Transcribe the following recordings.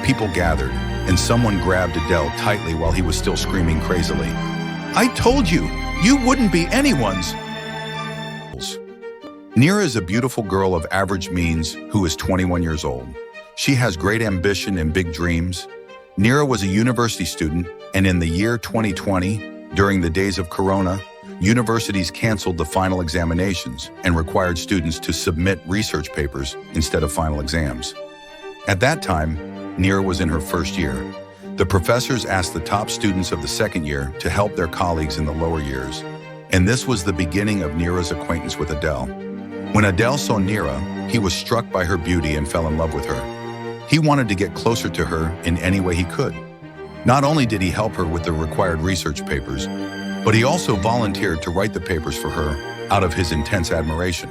People gathered, and someone grabbed Adel tightly while he was still screaming crazily. "I told you, you wouldn't be anyone's." Nira is a beautiful girl of average means who is 21 years old. She has great ambition and big dreams. Nira was a university student, and in the year 2020, during the days of Corona, universities canceled the final examinations and required students to submit research papers instead of final exams. At that time, Nira was in her first year. The professors asked the top students of the second year to help their colleagues in the lower years, and this was the beginning of Nira's acquaintance with Adel. When Adel saw Nira, he was struck by her beauty and fell in love with her. He wanted to get closer to her in any way he could. Not only did he help her with the required research papers, but he also volunteered to write the papers for her out of his intense admiration.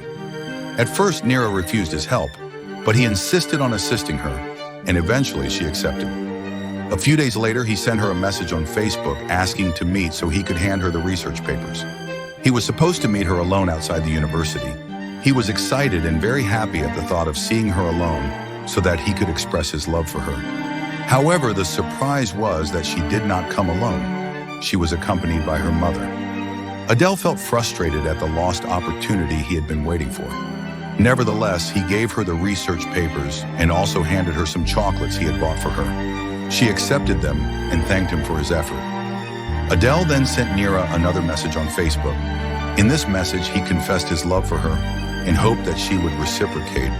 At first, Nira refused his help, but he insisted on assisting her, and eventually she accepted. A few days later, he sent her a message on Facebook asking to meet so he could hand her the research papers. He was supposed to meet her alone outside the university. He was excited and very happy at the thought of seeing her alone so that he could express his love for her. However, the surprise was that she did not come alone. She was accompanied by her mother. Adel felt frustrated at the lost opportunity he had been waiting for. Nevertheless, he gave her the research papers and also handed her some chocolates he had bought for her. She accepted them and thanked him for his effort. Adel then sent Nira another message on Facebook. In this message, he confessed his love for her and hoped that she would reciprocate.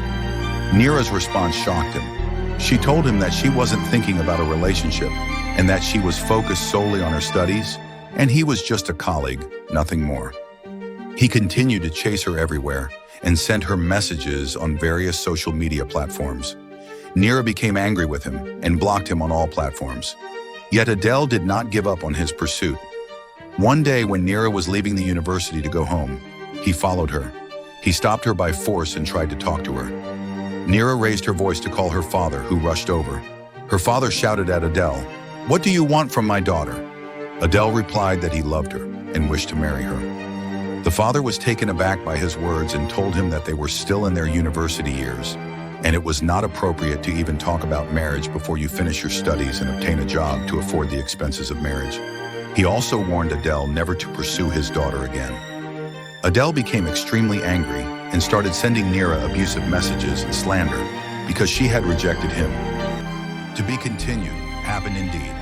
Nira's response shocked him. She told him that she wasn't thinking about a relationship and that she was focused solely on her studies, and he was just a colleague, nothing more. He continued to chase her everywhere and sent her messages on various social media platforms. Nira became angry with him and blocked him on all platforms. Yet Adel did not give up on his pursuit. One day when Nira was leaving the university to go home, he followed her. He stopped her by force and tried to talk to her. Nira raised her voice to call her father, who rushed over. Her father shouted at Adel, "What do you want from my daughter?" Adel replied that he loved her and wished to marry her. The father was taken aback by his words and told him that they were still in their university years, and it was not appropriate to even talk about marriage before you finish your studies and obtain a job to afford the expenses of marriage. He also warned Adel never to pursue his daughter again. Adel became extremely angry and started sending Nira abusive messages and slander because she had rejected him. To be continued happened indeed.